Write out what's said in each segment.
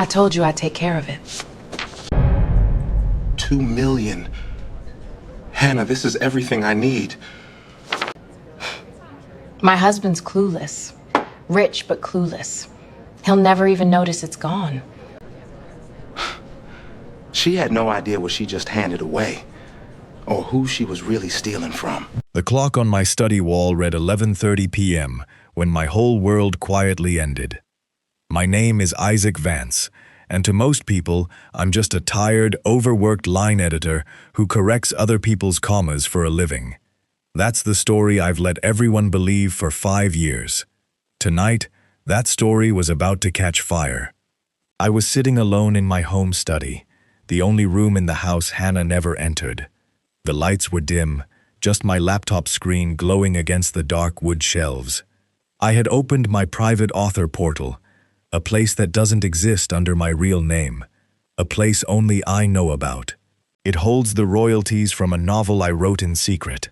I told you I'd take care of it. 2 million. Hannah, this is everything I need. My husband's clueless. Rich, but clueless. He'll never even notice it's gone. She had no idea what she just handed away, or who she was really stealing from. The clock on my study wall read 11:30 p.m. when my whole world quietly ended. My name is Isaac Vance, and to most people, I'm just a tired, overworked line editor who corrects other people's commas for a living. That's the story I've let everyone believe for 5 years. Tonight, that story was about to catch fire. I was sitting alone in my home study, the only room in the house Hannah never entered. The lights were dim, just my laptop screen glowing against the dark wood shelves. I had opened my private author portal, a place that doesn't exist under my real name, a place only I know about. It holds the royalties from a novel I wrote in secret,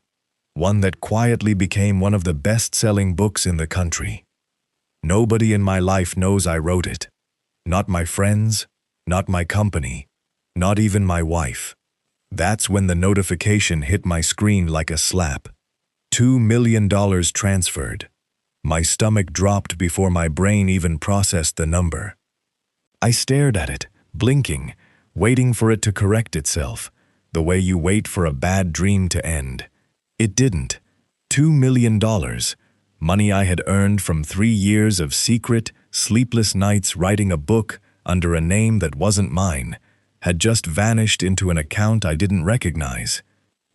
one that quietly became one of the best-selling books in the country. Nobody in my life knows I wrote it. Not my friends, not my company, not even my wife. That's when the notification hit my screen like a slap. $2 million transferred. My stomach dropped before my brain even processed the number. I stared at it, blinking, waiting for it to correct itself, the way you wait for a bad dream to end. It didn't. $2 million, money I had earned from 3 years of secret, sleepless nights writing a book under a name that wasn't mine, had just vanished into an account I didn't recognize.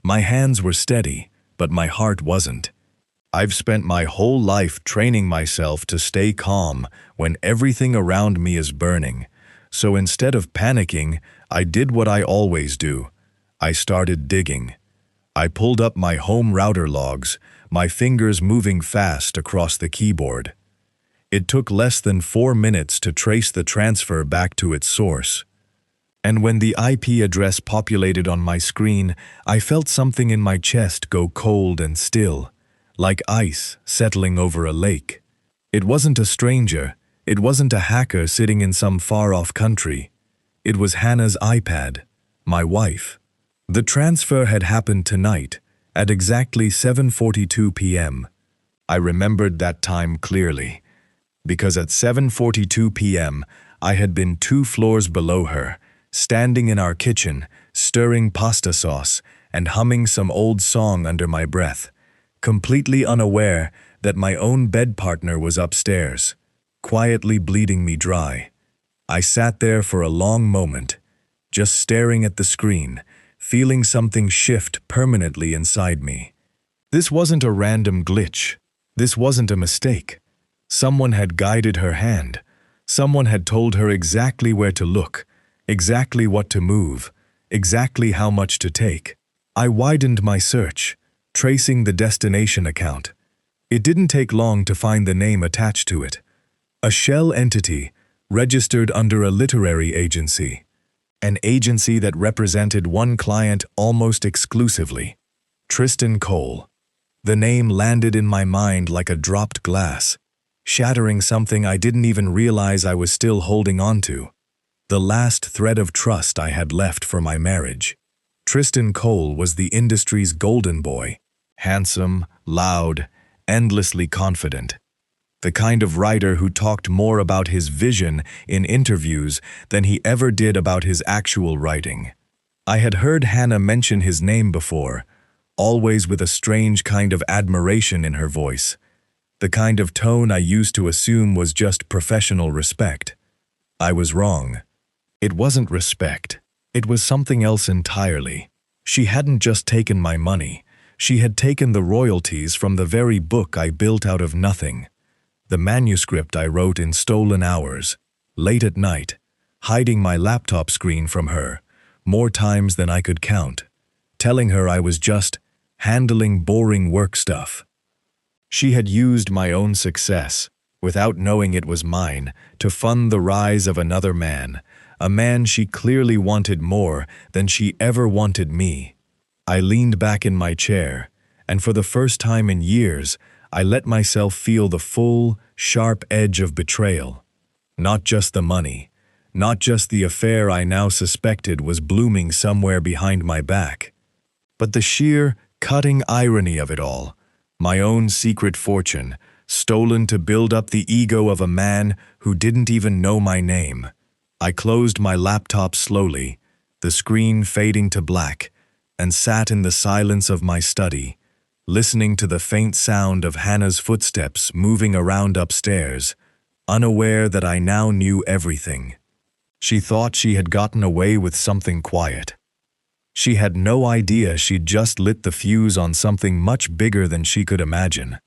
My hands were steady, but my heart wasn't. I've spent my whole life training myself to stay calm when everything around me is burning. So instead of panicking, I did what I always do. I started digging. I pulled up my home router logs, my fingers moving fast across the keyboard. It took less than 4 minutes to trace the transfer back to its source. And when the IP address populated on my screen, I felt something in my chest go cold and still, like ice settling over a lake. It wasn't a stranger. It wasn't a hacker sitting in some far-off country. It was Hannah's iPad, my wife. The transfer had happened tonight, at exactly 7:42 p.m. I remembered that time clearly, because at 7:42 p.m. I had been 2 floors below her, standing in our kitchen, stirring pasta sauce and humming some old song under my breath, completely unaware that my own bed partner was upstairs, quietly bleeding me dry. I sat there for a long moment, just staring at the screen, feeling something shift permanently inside me. This wasn't a random glitch. This wasn't a mistake. Someone had guided her hand. Someone had told her exactly where to look, exactly what to move, exactly how much to take. I widened my search, tracing the destination account. It didn't take long to find the name attached to it. A shell entity registered under a literary agency. An agency that represented one client almost exclusively, Tristan Cole. The name landed in my mind like a dropped glass, shattering something I didn't even realize I was still holding on to. The last thread of trust I had left for my marriage. Tristan Cole was the industry's golden boy, handsome, loud, endlessly confident. The kind of writer who talked more about his vision in interviews than he ever did about his actual writing. I had heard Hannah mention his name before, always with a strange kind of admiration in her voice, the kind of tone I used to assume was just professional respect. I was wrong. It wasn't respect. It was something else entirely. She hadn't just taken my money. She had taken the royalties from the very book I built out of nothing. The manuscript I wrote in stolen hours, late at night, hiding my laptop screen from her, more times than I could count, telling her I was just handling boring work stuff. She had used my own success, without knowing it was mine, to fund the rise of another man, a man she clearly wanted more than she ever wanted me. I leaned back in my chair, and for the first time in years, I let myself feel the full, sharp edge of betrayal. Not just the money, not just the affair I now suspected was blooming somewhere behind my back, but the sheer, cutting irony of it all, my own secret fortune, stolen to build up the ego of a man who didn't even know my name. I closed my laptop slowly, the screen fading to black, and sat in the silence of my study, listening to the faint sound of Hannah's footsteps moving around upstairs, unaware that I now knew everything. She thought she had gotten away with something quiet. She had no idea she'd just lit the fuse on something much bigger than she could imagine.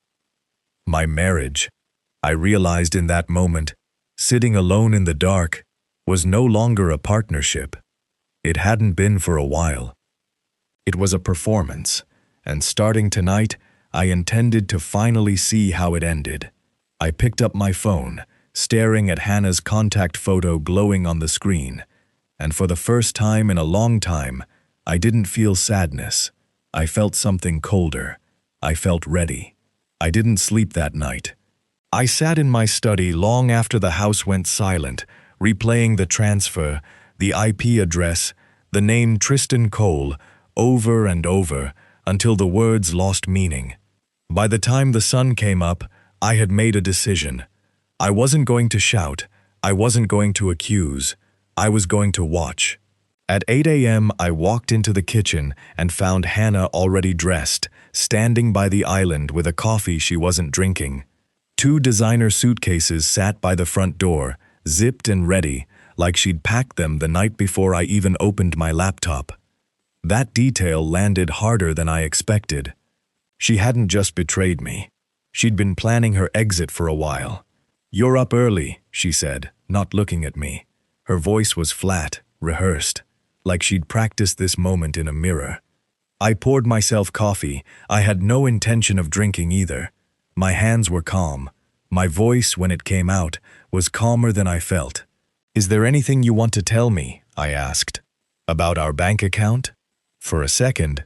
My marriage, I realized in that moment, sitting alone in the dark, was no longer a partnership. It hadn't been for a while. It was a performance, and starting tonight, I intended to finally see how it ended. I picked up my phone, staring at Hannah's contact photo glowing on the screen, and for the first time in a long time, I didn't feel sadness. I felt something colder. I felt ready. I didn't sleep that night. I sat in my study long after the house went silent, replaying the transfer, the IP address, the name Tristan Cole, over and over, until the words lost meaning. By the time the sun came up, I had made a decision. I wasn't going to shout. I wasn't going to accuse. I was going to watch. At 8 a.m., I walked into the kitchen and found Hannah already dressed, standing by the island with a coffee she wasn't drinking. 2 designer suitcases sat by the front door, zipped and ready, like she'd packed them the night before I even opened my laptop. That detail landed harder than I expected. She hadn't just betrayed me. She'd been planning her exit for a while. "You're up early," she said, not looking at me. Her voice was flat, rehearsed, like she'd practiced this moment in a mirror. I poured myself coffee. I had no intention of drinking either. My hands were calm. My voice, when it came out, was calmer than I felt. "Is there anything you want to tell me?" I asked. "About our bank account?" For a second,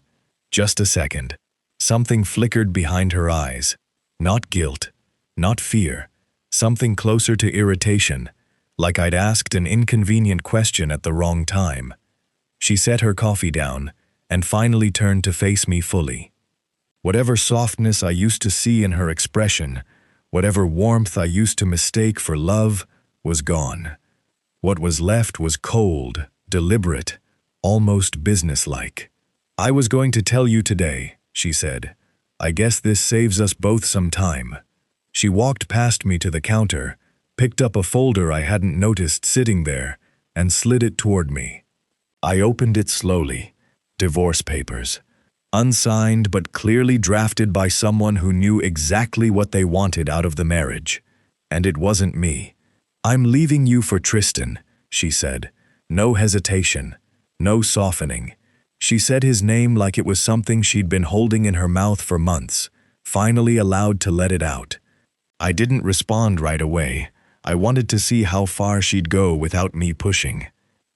just a second, something flickered behind her eyes. Not guilt, not fear, something closer to irritation, like I'd asked an inconvenient question at the wrong time. She set her coffee down and finally turned to face me fully. Whatever softness I used to see in her expression, whatever warmth I used to mistake for love, was gone. What was left was cold, deliberate, almost businesslike. "I was going to tell you today," she said. "I guess this saves us both some time." She walked past me to the counter, picked up a folder I hadn't noticed sitting there, and slid it toward me. I opened it slowly. Divorce papers. Unsigned but clearly drafted by someone who knew exactly what they wanted out of the marriage. And it wasn't me. "I'm leaving you for Tristan," she said. No hesitation. No softening. She said his name like it was something she'd been holding in her mouth for months, finally allowed to let it out. I didn't respond right away. I wanted to see how far she'd go without me pushing.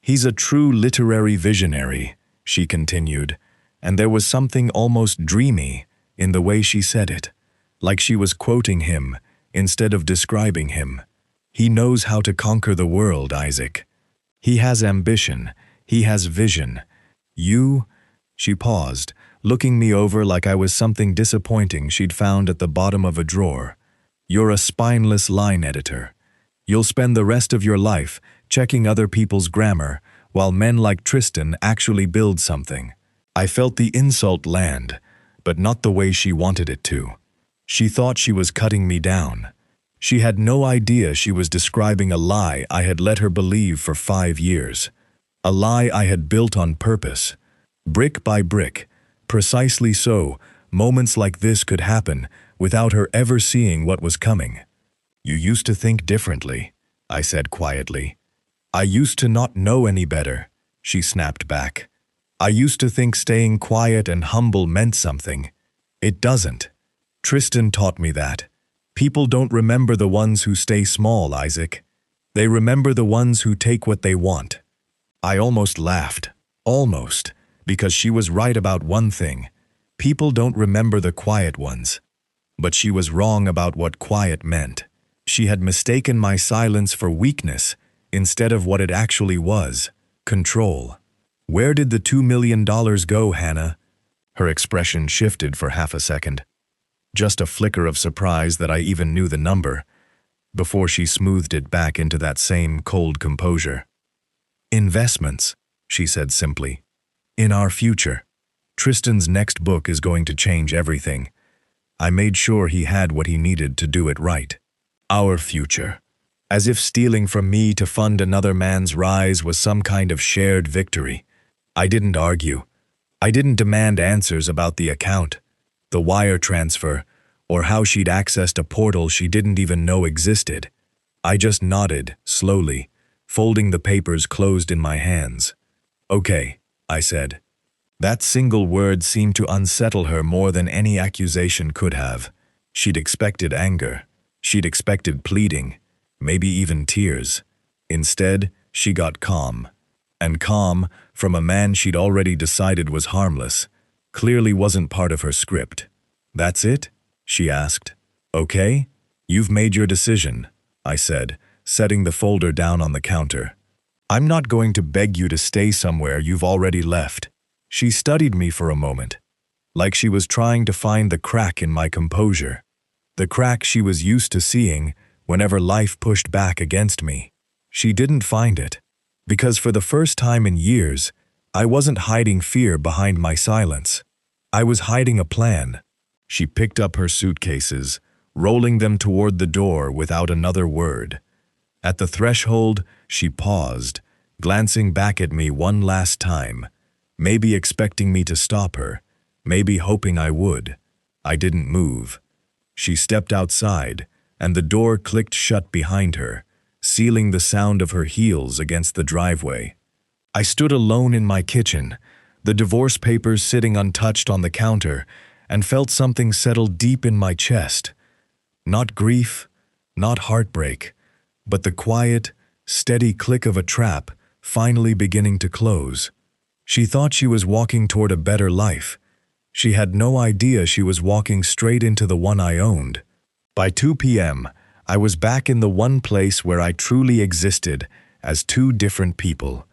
"He's a true literary visionary," she continued, and there was something almost dreamy in the way she said it, like she was quoting him instead of describing him. "He knows how to conquer the world, Isaac. He has ambition. He has vision. You—" She paused, looking me over like I was something disappointing she'd found at the bottom of a drawer. "You're a spineless line editor. You'll spend the rest of your life checking other people's grammar, while men like Tristan actually build something." I felt the insult land, but not the way she wanted it to. She thought she was cutting me down. She had no idea she was describing a lie I had let her believe for 5 years. A lie I had built on purpose. Brick by brick. Precisely so, moments like this could happen without her ever seeing what was coming. "You used to think differently," I said quietly. "I used to not know any better," she snapped back. "I used to think staying quiet and humble meant something. It doesn't. Tristan taught me that. People don't remember the ones who stay small, Isaac. They remember the ones who take what they want." I almost laughed. Almost. Because she was right about one thing. People don't remember the quiet ones. But she was wrong about what quiet meant. She had mistaken my silence for weakness instead of what it actually was, control. Where did the $2 million go, Hannah? Her expression shifted for half a second. Just a flicker of surprise that I even knew the number, before she smoothed it back into that same cold composure. Investments, she said simply. In our future. Tristan's next book is going to change everything. I made sure he had what he needed to do it right. Our future. As if stealing from me to fund another man's rise was some kind of shared victory. I didn't argue. I didn't demand answers about the account, the wire transfer, or how she'd accessed a portal she didn't even know existed. I just nodded, slowly, folding the papers closed in my hands. Okay, I said. That single word seemed to unsettle her more than any accusation could have. She'd expected anger. She'd expected pleading, maybe even tears. Instead, she got calm. And calm, from a man she'd already decided was harmless, clearly wasn't part of her script. That's it? She asked. Okay? You've made your decision, I said, setting the folder down on the counter. I'm not going to beg you to stay somewhere you've already left. She studied me for a moment, like she was trying to find the crack in my composure, the crack she was used to seeing whenever life pushed back against me. She didn't find it, because for the first time in years, I wasn't hiding fear behind my silence. I was hiding a plan. She picked up her suitcases, rolling them toward the door without another word. At the threshold, she paused, glancing back at me one last time, maybe expecting me to stop her, maybe hoping I would. I didn't move. She stepped outside, and the door clicked shut behind her, sealing the sound of her heels against the driveway. I stood alone in my kitchen, the divorce papers sitting untouched on the counter, and felt something settle deep in my chest. Not grief, not heartbreak, but the quiet, steady click of a trap finally beginning to close. She thought she was walking toward a better life. She had no idea she was walking straight into the one I owned. By 2 p.m., I was back in the one place where I truly existed as two different people.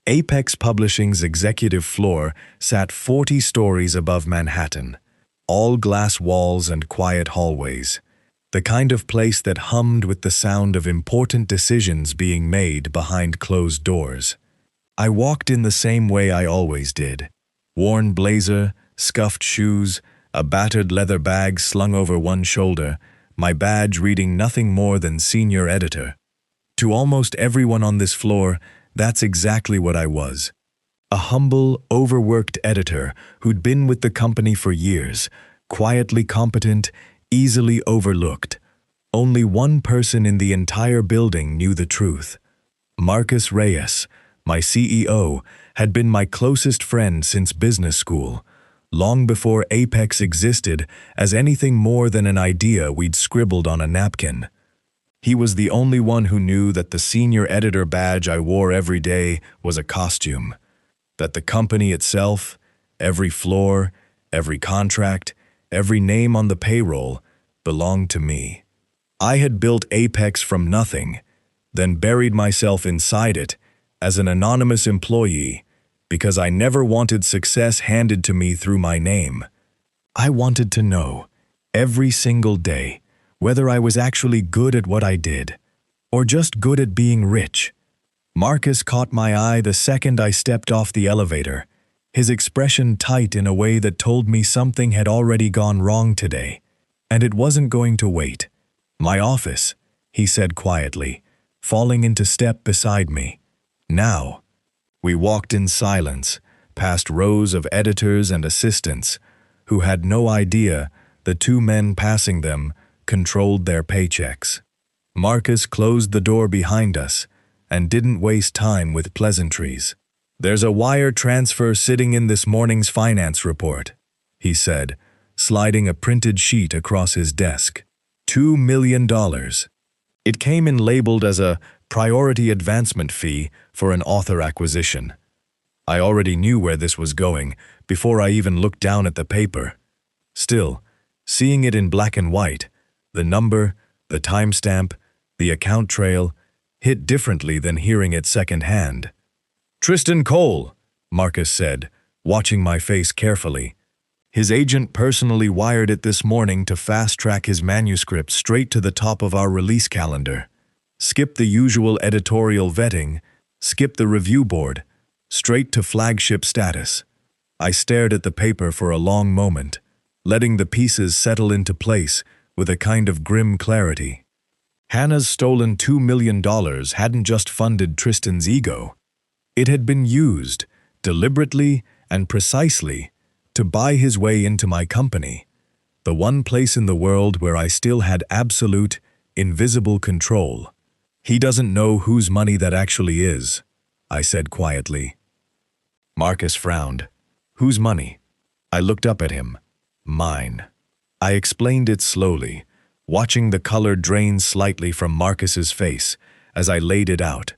Apex Publishing's executive floor sat 40 stories above Manhattan, all glass walls and quiet hallways, the kind of place that hummed with the sound of important decisions being made behind closed doors. I walked in the same way I always did. Worn blazer, scuffed shoes, a battered leather bag slung over one shoulder, my badge reading nothing more than senior editor. To almost everyone on this floor, that's exactly what I was. A humble, overworked editor who'd been with the company for years, quietly competent, easily overlooked. Only one person in the entire building knew the truth. Marcus Reyes, my CEO, had been my closest friend since business school, long before Apex existed as anything more than an idea we'd scribbled on a napkin. He was the only one who knew that the senior editor badge I wore every day was a costume, that the company itself, every floor, every contract, every name on the payroll, belonged to me. I had built Apex from nothing, then buried myself inside it as an anonymous employee because I never wanted success handed to me through my name. I wanted to know, every single day, whether I was actually good at what I did, or just good at being rich. Marcus caught my eye the second I stepped off the elevator, his expression tight in a way that told me something had already gone wrong today, and it wasn't going to wait. My office, he said quietly, falling into step beside me. Now. We walked in silence, past rows of editors and assistants, who had no idea the two men passing them controlled their paychecks. Marcus closed the door behind us and didn't waste time with pleasantries. "There's a wire transfer sitting in this morning's finance report," he said, sliding a printed sheet across his desk. $2 million. It came in labeled as a priority advancement fee for an author acquisition. I already knew where this was going before I even looked down at the paper. Still, seeing it in black and white, the number, the timestamp, the account trail, hit differently than hearing it secondhand. "Tristan Cole," Marcus said, watching my face carefully. His agent personally wired it this morning to fast-track his manuscript straight to the top of our release calendar. Skip the usual editorial vetting, skip the review board, straight to flagship status. I stared at the paper for a long moment, letting the pieces settle into place with a kind of grim clarity. Hannah's stolen $2 million hadn't just funded Tristan's ego. It had been used, deliberately and precisely, to buy his way into my company, the one place in the world where I still had absolute, invisible control. "He doesn't know whose money that actually is," I said quietly. Marcus frowned. "Whose money?" I looked up at him. "Mine." I explained it slowly, watching the color drain slightly from Marcus's face as I laid it out.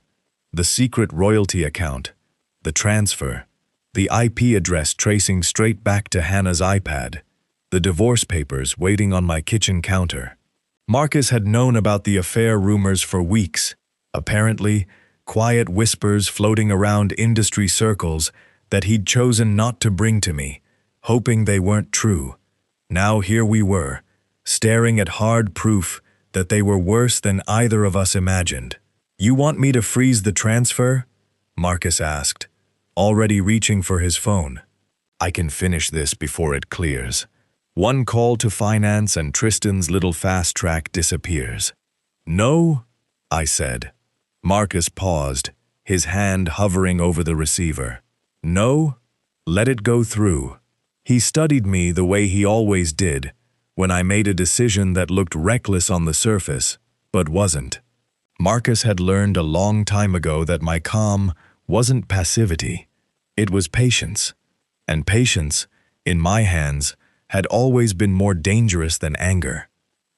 The secret royalty account, the transfer, the IP address tracing straight back to Hannah's iPad, the divorce papers waiting on my kitchen counter. Marcus had known about the affair rumors for weeks, apparently quiet whispers floating around industry circles that he'd chosen not to bring to me, hoping they weren't true. Now here we were, staring at hard proof that they were worse than either of us imagined. "You want me to freeze the transfer?" Marcus asked, already reaching for his phone. "I can finish this before it clears. One call to finance and Tristan's little fast track disappears." "No," I said. Marcus paused, his hand hovering over the receiver. "No, let it go through." He studied me the way he always did, when I made a decision that looked reckless on the surface, but wasn't. Marcus had learned a long time ago that my calm wasn't passivity, it was patience. And patience, in my hands, had always been more dangerous than anger.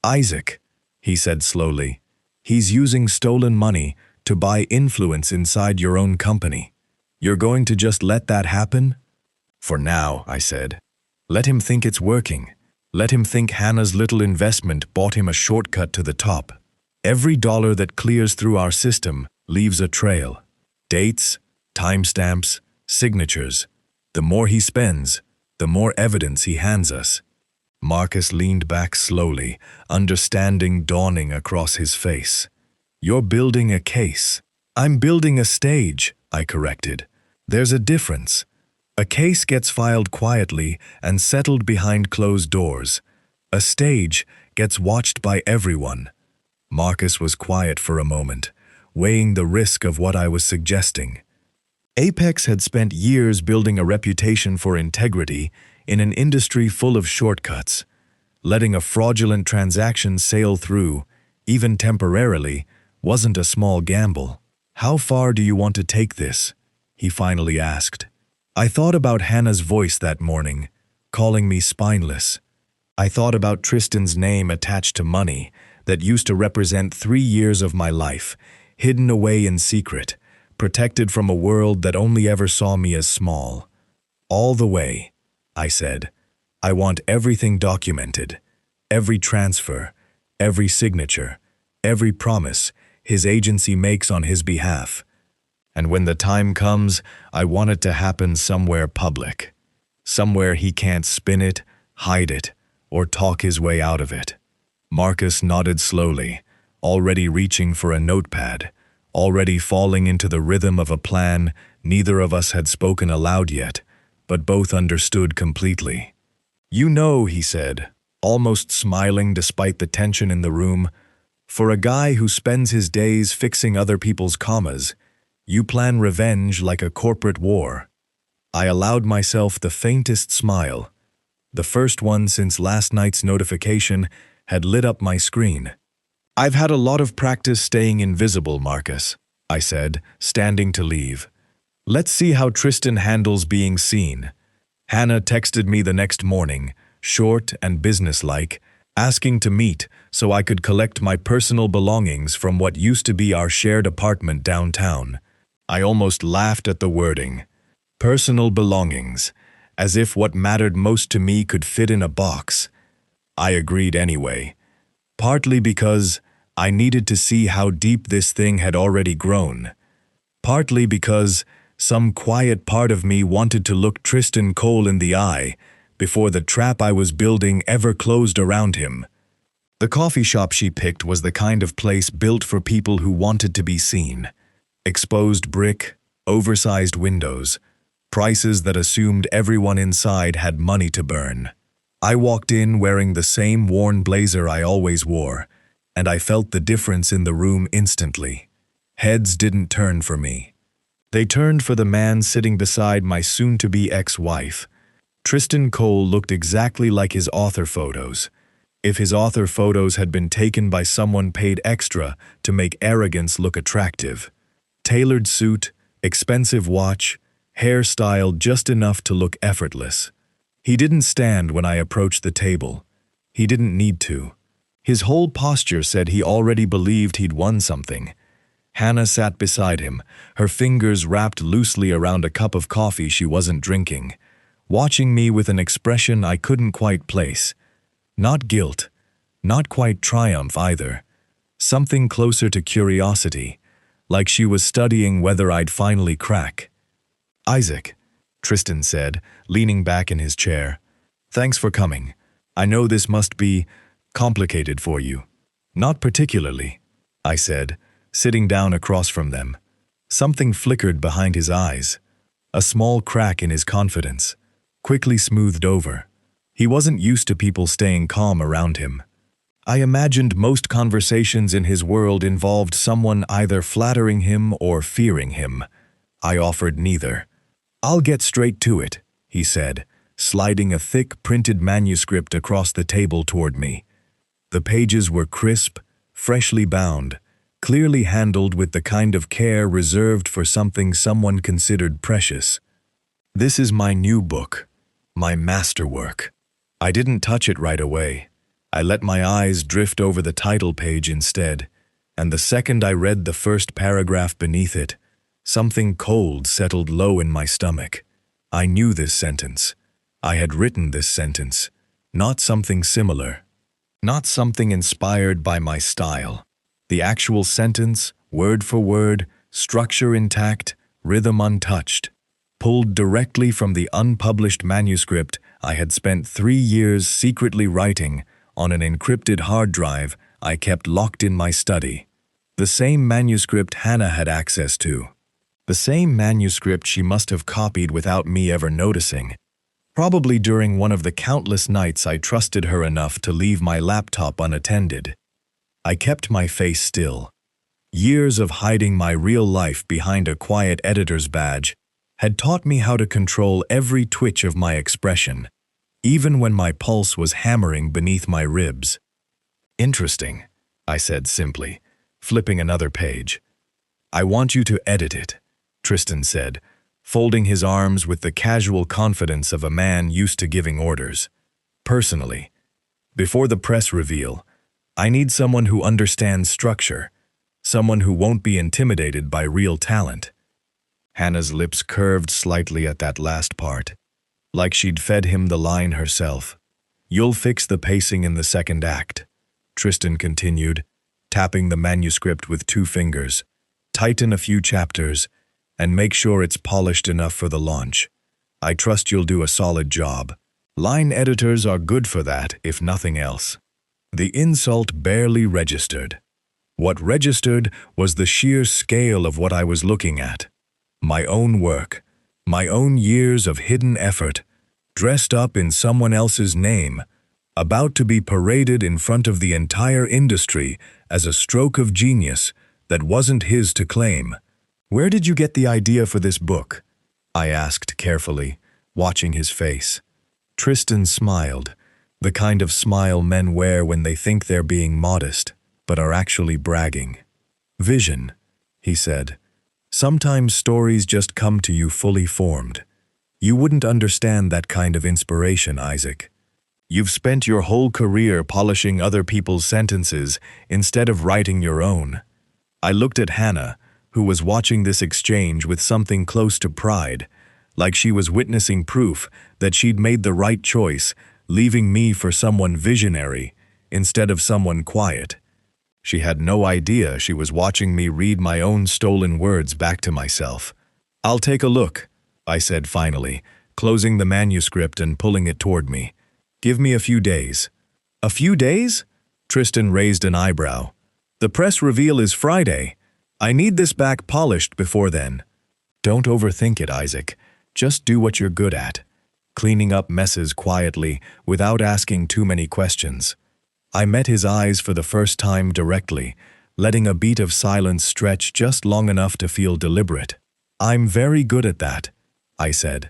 "Isaac," he said slowly, "he's using stolen money to buy influence inside your own company. You're going to just let that happen?" "For now," I said. "Let him think it's working. Let him think Hannah's little investment bought him a shortcut to the top. Every dollar that clears through our system leaves a trail. Dates, timestamps, signatures. The more he spends, the more evidence he hands us." Marcus leaned back slowly, understanding dawning across his face. "You're building a case. I'm building a stage," I corrected. "There's a difference. A case gets filed quietly and settled behind closed doors. A stage gets watched by everyone." Marcus was quiet for a moment, weighing the risk of what I was suggesting. Apex had spent years building a reputation for integrity in an industry full of shortcuts. Letting a fraudulent transaction sail through, even temporarily, wasn't a small gamble. "How far do you want to take this?" he finally asked. I thought about Hannah's voice that morning, calling me spineless. I thought about Tristan's name attached to money that used to represent 3 years of my life, hidden away in secret, protected from a world that only ever saw me as small. "All the way," I said. "I want everything documented. Every transfer, every signature, every promise his agency makes on his behalf. And when the time comes, I want it to happen somewhere public. Somewhere he can't spin it, hide it, or talk his way out of it." Marcus nodded slowly, already reaching for a notepad, already falling into the rhythm of a plan neither of us had spoken aloud yet, but both understood completely. "You know," he said, almost smiling despite the tension in the room, "for a guy who spends his days fixing other people's commas, you plan revenge like a corporate war." I allowed myself the faintest smile. The first one since last night's notification had lit up my screen. "I've had a lot of practice staying invisible, Marcus," I said, standing to leave. "Let's see how Tristan handles being seen." Hannah texted me the next morning, short and businesslike, asking to meet so I could collect my personal belongings from what used to be our shared apartment downtown. I almost laughed at the wording. Personal belongings, as if what mattered most to me could fit in a box. I agreed anyway, partly because I needed to see how deep this thing had already grown. Partly because some quiet part of me wanted to look Tristan Cole in the eye before the trap I was building ever closed around him. The coffee shop she picked was the kind of place built for people who wanted to be seen. Exposed brick, oversized windows, prices that assumed everyone inside had money to burn. I walked in wearing the same worn blazer I always wore, and I felt the difference in the room instantly. Heads didn't turn for me. They turned for the man sitting beside my soon-to-be ex-wife. Tristan Cole looked exactly like his author photos. If his author photos had been taken by someone paid extra to make arrogance look attractive. Tailored suit, expensive watch, hairstyle just enough to look effortless. He didn't stand when I approached the table. He didn't need to. His whole posture said he already believed he'd won something. Hannah sat beside him, her fingers wrapped loosely around a cup of coffee she wasn't drinking, watching me with an expression I couldn't quite place. Not guilt, not quite triumph either. Something closer to curiosity, like she was studying whether I'd finally crack. "Isaac," Tristan said, leaning back in his chair. "Thanks for coming. I know this must be complicated for you." "Not particularly," I said, sitting down across from them. Something flickered behind his eyes. A small crack in his confidence, quickly smoothed over. He wasn't used to people staying calm around him. I imagined most conversations in his world involved someone either flattering him or fearing him. I offered neither. "I'll get straight to it," he said, sliding a thick printed manuscript across the table toward me. The pages were crisp, freshly bound, clearly handled with the kind of care reserved for something someone considered precious. "This is my new book, my masterwork." I didn't touch it right away. I let my eyes drift over the title page instead, and the second I read the first paragraph beneath it, something cold settled low in my stomach. I knew this sentence. I had written this sentence, not something similar, not something inspired by my style. The actual sentence, word for word, structure intact, rhythm untouched, pulled directly from the unpublished manuscript I had spent 3 years secretly writing on an encrypted hard drive I kept locked in my study. The same manuscript Hannah had access to. The same manuscript she must have copied without me ever noticing. Probably during one of the countless nights I trusted her enough to leave my laptop unattended. I kept my face still. Years of hiding my real life behind a quiet editor's badge had taught me how to control every twitch of my expression, even when my pulse was hammering beneath my ribs. "Interesting," I said simply, flipping another page. "I want you to edit it," Tristan said, folding his arms with the casual confidence of a man used to giving orders. "Personally, before the press reveal, I need someone who understands structure, someone who won't be intimidated by real talent." Hannah's lips curved slightly at that last part, like she'd fed him the line herself. "You'll fix the pacing in the second act," Tristan continued, tapping the manuscript with 2 fingers. "Tighten a few chapters, and make sure it's polished enough for the launch. I trust you'll do a solid job. Line editors are good for that, if nothing else." The insult barely registered. What registered was the sheer scale of what I was looking at. My own work, my own years of hidden effort, dressed up in someone else's name, about to be paraded in front of the entire industry as a stroke of genius that wasn't his to claim. "Where did you get the idea for this book?" I asked carefully, watching his face. Tristan smiled, the kind of smile men wear when they think they're being modest, but are actually bragging. "Vision," he said. "Sometimes stories just come to you fully formed. You wouldn't understand that kind of inspiration, Isaac. You've spent your whole career polishing other people's sentences instead of writing your own." I looked at Hannah, who was watching this exchange with something close to pride, like she was witnessing proof that she'd made the right choice, leaving me for someone visionary instead of someone quiet. She had no idea she was watching me read my own stolen words back to myself. "I'll take a look," I said finally, closing the manuscript and pulling it toward me. "Give me a few days." "A few days?" Tristan raised an eyebrow. "The press reveal is Friday. I need this back polished before then." "Don't overthink it, Isaac. Just do what you're good at. Cleaning up messes quietly, without asking too many questions." I met his eyes for the first time directly, letting a beat of silence stretch just long enough to feel deliberate. "I'm very good at that," I said.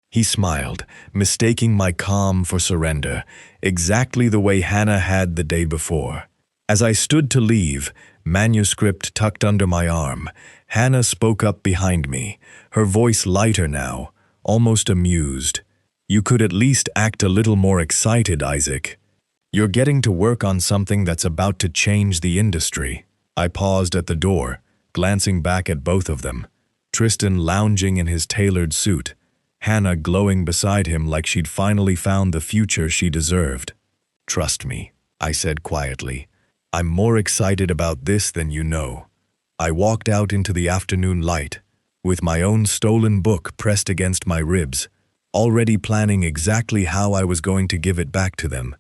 He smiled, mistaking my calm for surrender, exactly the way Hannah had the day before. As I stood to leave, manuscript tucked under my arm, Hannah spoke up behind me, her voice lighter now, almost amused. "You could at least act a little more excited, Isaac. You're getting to work on something that's about to change the industry." I paused at the door, glancing back at both of them. Tristan lounging in his tailored suit, Hannah glowing beside him like she'd finally found the future she deserved. "Trust me," I said quietly. "I'm more excited about this than you know." I walked out into the afternoon light, with my own stolen book pressed against my ribs, already planning exactly how I was going to give it back to them,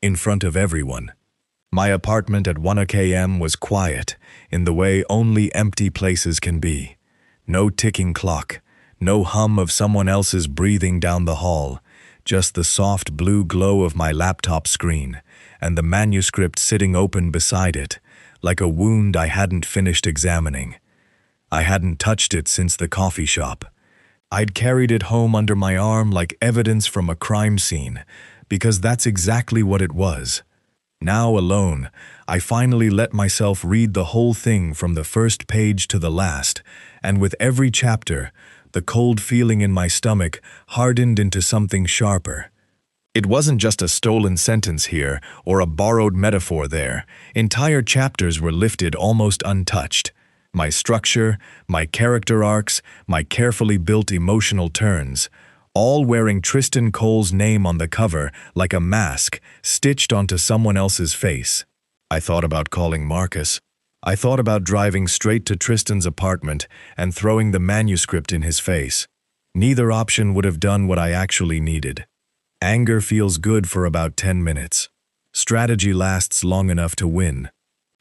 in front of everyone. My apartment at 1 km was quiet, in the way only empty places can be. No ticking clock, no hum of someone else's breathing down the hall, just the soft blue glow of my laptop screen, and the manuscript sitting open beside it, like a wound I hadn't finished examining. I hadn't touched it since the coffee shop. I'd carried it home under my arm like evidence from a crime scene, because that's exactly what it was. Now alone, I finally let myself read the whole thing from the first page to the last, and with every chapter, the cold feeling in my stomach hardened into something sharper. It wasn't just a stolen sentence here or a borrowed metaphor there. Entire chapters were lifted almost untouched. My structure, my character arcs, my carefully built emotional turns, all wearing Tristan Cole's name on the cover like a mask stitched onto someone else's face. I thought about calling Marcus. I thought about driving straight to Tristan's apartment and throwing the manuscript in his face. Neither option would have done what I actually needed. Anger feels good for about 10 minutes. Strategy lasts long enough to win.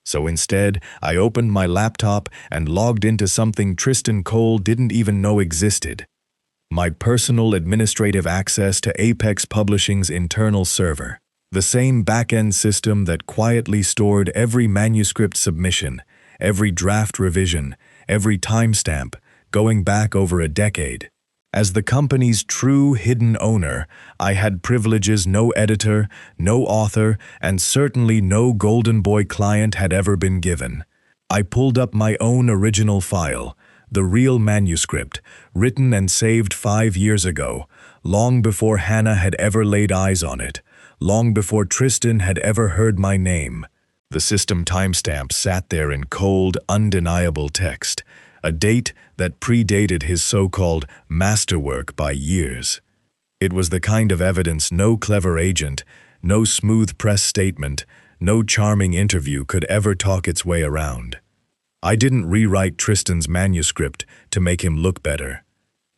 So instead, I opened my laptop and logged into something Tristan Cole didn't even know existed. My personal administrative access to Apex Publishing's internal server. The same back-end system that quietly stored every manuscript submission, every draft revision, every timestamp, going back over a decade. As the company's true hidden owner, I had privileges no editor, no author, and certainly no Golden Boy client had ever been given. I pulled up my own original file, the real manuscript, written and saved 5 years ago, long before Hannah had ever laid eyes on it, long before Tristan had ever heard my name. The system timestamp sat there in cold, undeniable text, a date that predated his so-called masterwork by years. It was the kind of evidence no clever agent, no smooth press statement, no charming interview could ever talk its way around. I didn't rewrite Tristan's manuscript to make him look better.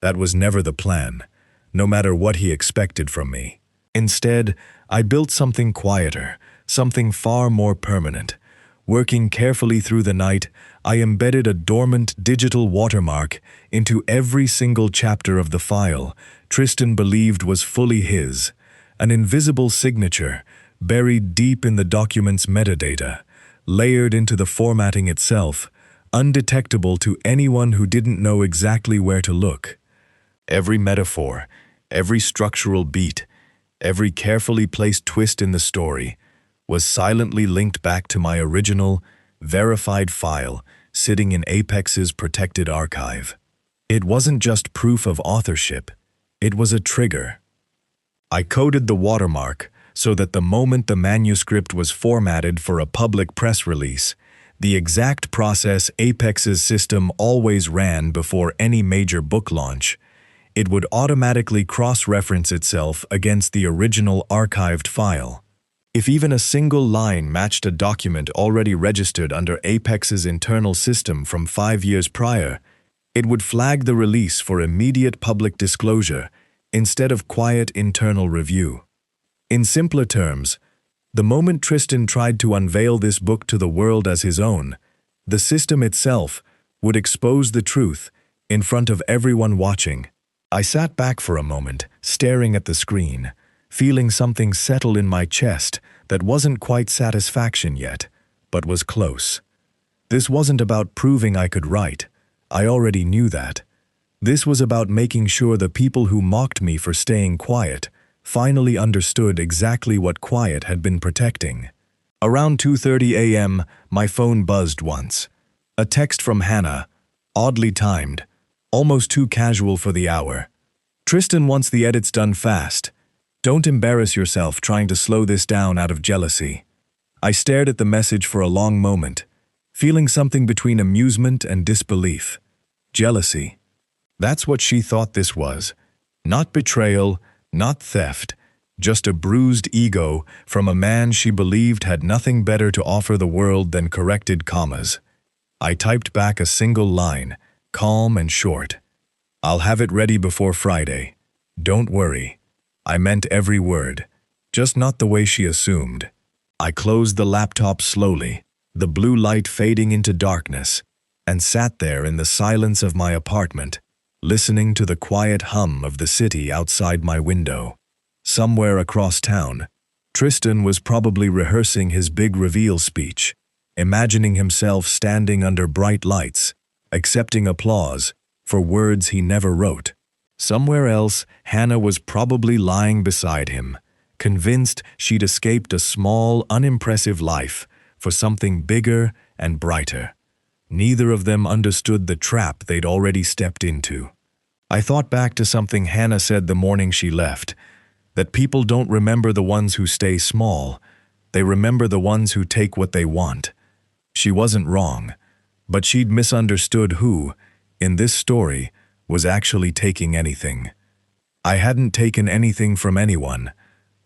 That was never the plan, no matter what he expected from me. Instead, I built something quieter, something far more permanent. Working carefully through the night, I embedded a dormant digital watermark into every single chapter of the file Tristan believed was fully his, an invisible signature buried deep in the document's metadata, layered into the formatting itself, undetectable to anyone who didn't know exactly where to look. Every metaphor, every structural beat, every carefully placed twist in the story was silently linked back to my original, verified file sitting in Apex's protected archive. It wasn't just proof of authorship, it was a trigger. I coded the watermark so that the moment the manuscript was formatted for a public press release, the exact process Apex's system always ran before any major book launch, it would automatically cross-reference itself against the original archived file. If even a single line matched a document already registered under Apex's internal system from 5 years prior, it would flag the release for immediate public disclosure instead of quiet internal review. In simpler terms, the moment Tristan tried to unveil this book to the world as his own, the system itself would expose the truth in front of everyone watching. I sat back for a moment, staring at the screen, feeling something settle in my chest that wasn't quite satisfaction yet, but was close. This wasn't about proving I could write. I already knew that. This was about making sure the people who mocked me for staying quiet finally understood exactly what quiet had been protecting. Around 2:30 a.m., my phone buzzed once. A text from Hannah, oddly timed, almost too casual for the hour. Tristan wants the edits done fast. Don't embarrass yourself trying to slow this down out of jealousy. I stared at the message for a long moment, feeling something between amusement and disbelief. Jealousy. That's what she thought this was. Not betrayal, not theft, just a bruised ego from a man she believed had nothing better to offer the world than corrected commas. I typed back a single line, calm and short. I'll have it ready before Friday. Don't worry. I meant every word, just not the way she assumed. I closed the laptop slowly, the blue light fading into darkness, and sat there in the silence of my apartment, listening to the quiet hum of the city outside my window. Somewhere across town, Tristan was probably rehearsing his big reveal speech, imagining himself standing under bright lights, accepting applause for words he never wrote. Somewhere else, Hannah was probably lying beside him, convinced she'd escaped a small, unimpressive life for something bigger and brighter. Neither of them understood the trap they'd already stepped into. I thought back to something Hannah said the morning she left, that people don't remember the ones who stay small, they remember the ones who take what they want. She wasn't wrong, but she'd misunderstood who, in this story, was actually taking anything. I hadn't taken anything from anyone.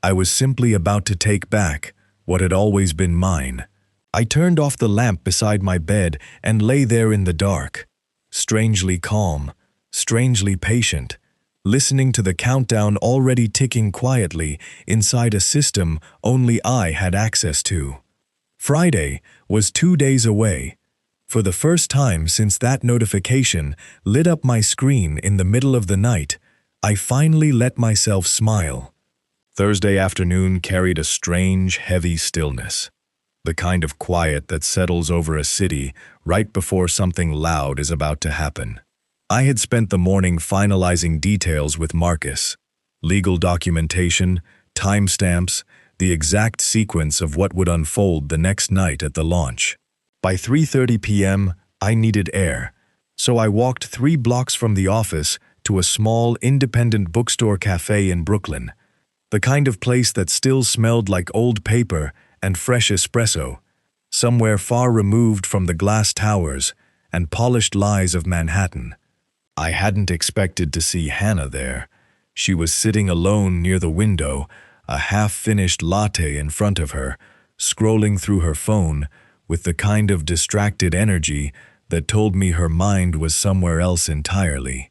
I was simply about to take back what had always been mine. I turned off the lamp beside my bed and lay there in the dark, strangely calm, strangely patient, listening to the countdown already ticking quietly inside a system only I had access to. Friday was 2 days away. For the first time since that notification lit up my screen in the middle of the night, I finally let myself smile. Thursday afternoon carried a strange, heavy stillness. The kind of quiet that settles over a city right before something loud is about to happen. I had spent the morning finalizing details with Marcus, legal documentation, timestamps, the exact sequence of what would unfold the next night at the launch. By 3:30 p.m., I needed air, so I walked 3 blocks from the office to a small independent bookstore cafe in Brooklyn, the kind of place that still smelled like old paper and fresh espresso, somewhere far removed from the glass towers and polished lies of Manhattan. I hadn't expected to see Hannah there. She was sitting alone near the window, a half-finished latte in front of her, scrolling through her phone with the kind of distracted energy that told me her mind was somewhere else entirely.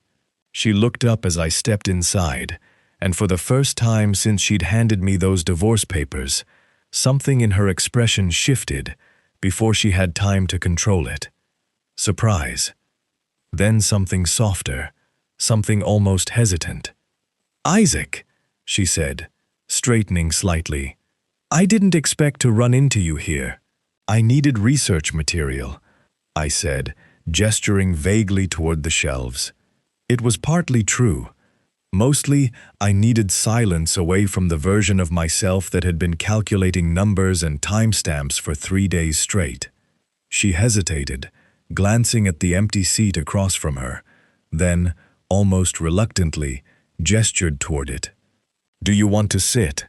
She looked up as I stepped inside, and for the first time since she'd handed me those divorce papers, something in her expression shifted before she had time to control it. Surprise. Then something softer, something almost hesitant. "Isaac," she said, straightening slightly. "I didn't expect to run into you here." "I needed research material," I said, gesturing vaguely toward the shelves. It was partly true. Mostly, I needed silence away from the version of myself that had been calculating numbers and timestamps for 3 days straight. She hesitated, glancing at the empty seat across from her, then, almost reluctantly, gestured toward it. "Do you want to sit?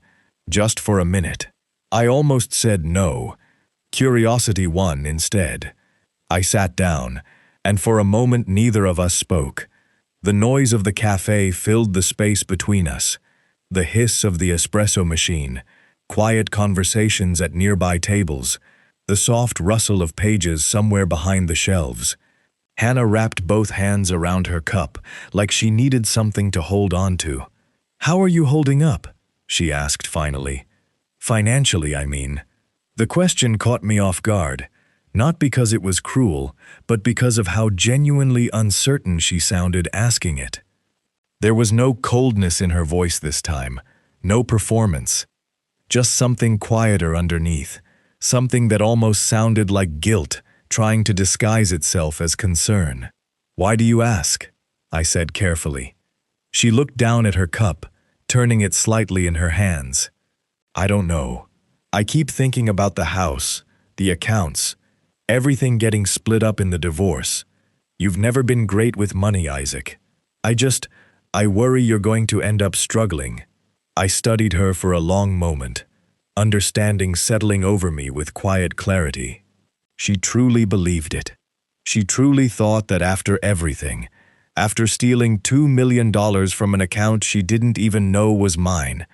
Just for a minute?" I almost said no. Curiosity won instead. I sat down, and for a moment neither of us spoke. The noise of the cafe filled the space between us, the hiss of the espresso machine, quiet conversations at nearby tables, the soft rustle of pages somewhere behind the shelves. Hannah wrapped both hands around her cup, like she needed something to hold on to. "How are you holding up?" she asked finally. "Financially, I mean." The question caught me off guard, not because it was cruel, but because of how genuinely uncertain she sounded asking it. There was no coldness in her voice this time, no performance. Just something quieter underneath, something that almost sounded like guilt trying to disguise itself as concern. "Why do you ask?" I said carefully. She looked down at her cup, turning it slightly in her hands. "I don't know. I keep thinking about the house, the accounts, everything getting split up in the divorce. You've never been great with money, Isaac. I worry you're going to end up struggling." I studied her for a long moment, understanding settling over me with quiet clarity. She truly believed it. She truly thought that after everything, after stealing $2 million from an account she didn't even know was mine,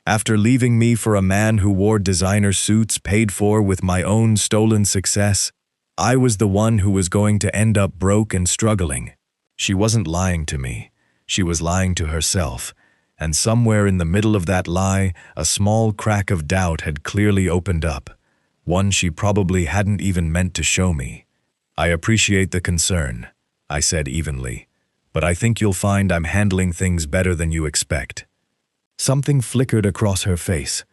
after leaving me for a man who wore designer suits paid for with my own stolen success, I was the one who was going to end up broke and struggling. She wasn't lying to me. She was lying to herself, and somewhere in the middle of that lie, a small crack of doubt had clearly opened up, one she probably hadn't even meant to show me. "I appreciate the concern," I said evenly, "but I think you'll find I'm handling things better than you expect." Something flickered across her face.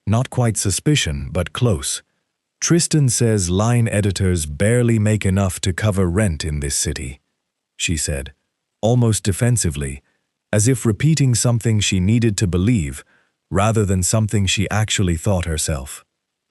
Not quite suspicion, but close. "Tristan says line editors barely make enough to cover rent in this city," she said, almost defensively, as if repeating something she needed to believe, rather than something she actually thought herself.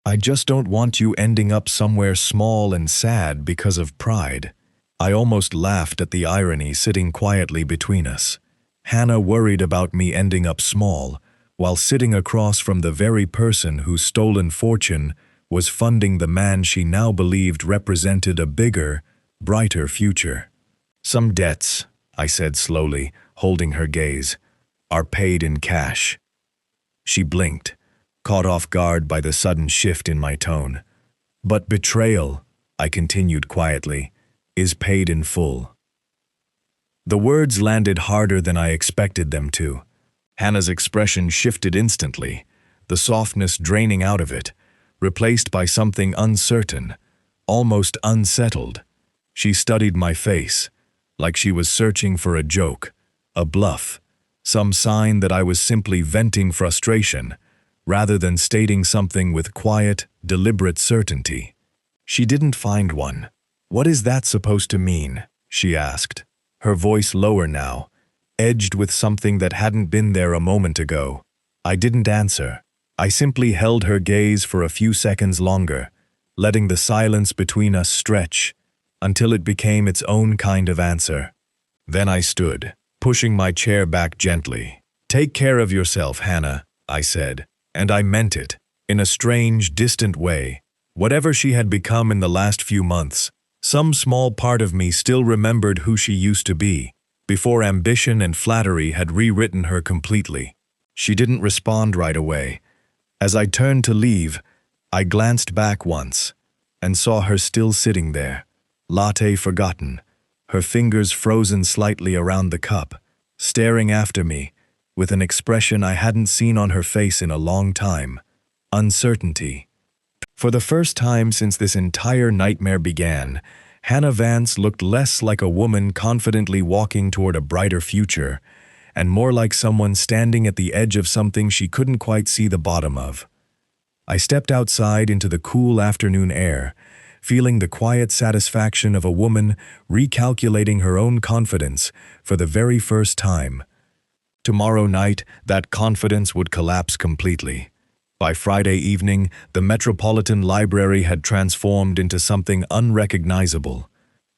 "I just don't want you ending up somewhere small and sad because of pride." I almost laughed at the irony sitting quietly between us. Hannah worried about me ending up small, while sitting across from the very person whose stolen fortune was funding the man she now believed represented a bigger, brighter future. "Some debts," I said slowly, holding her gaze, "are paid in cash." She blinked, caught off guard by the sudden shift in my tone. "But betrayal," I continued quietly, "is paid in full." The words landed harder than I expected them to. Hannah's expression shifted instantly, the softness draining out of it, replaced by something uncertain, almost unsettled. She studied my face, like she was searching for a joke, a bluff, some sign that I was simply venting frustration, rather than stating something with quiet, deliberate certainty. She didn't find one. "What is that supposed to mean?" she asked, her voice lower now, edged with something that hadn't been there a moment ago. I didn't answer. I simply held her gaze for a few seconds longer, letting the silence between us stretch, until it became its own kind of answer. Then I stood, pushing my chair back gently. "Take care of yourself, Hannah," I said, and I meant it, in a strange, distant way. Whatever she had become in the last few months, some small part of me still remembered who she used to be, before ambition and flattery had rewritten her completely. She didn't respond right away. As I turned to leave, I glanced back once, and saw her still sitting there, latte forgotten, her fingers frozen slightly around the cup, staring after me, with an expression I hadn't seen on her face in a long time: uncertainty. For the first time since this entire nightmare began, Hannah Vance looked less like a woman confidently walking toward a brighter future, and more like someone standing at the edge of something she couldn't quite see the bottom of. I stepped outside into the cool afternoon air, feeling the quiet satisfaction of a woman recalculating her own confidence for the very first time. Tomorrow night, that confidence would collapse completely. By Friday evening, the Metropolitan Library had transformed into something unrecognizable.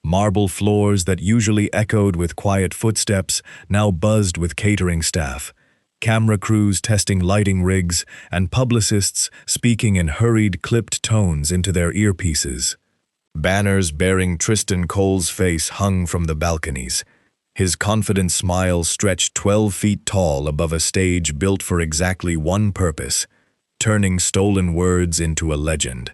Marble floors that usually echoed with quiet footsteps now buzzed with catering staff, camera crews testing lighting rigs, and publicists speaking in hurried, clipped tones into their earpieces. Banners bearing Tristan Cole's face hung from the balconies. His confident smile stretched 12 feet tall above a stage built for exactly one purpose: turning stolen words into a legend.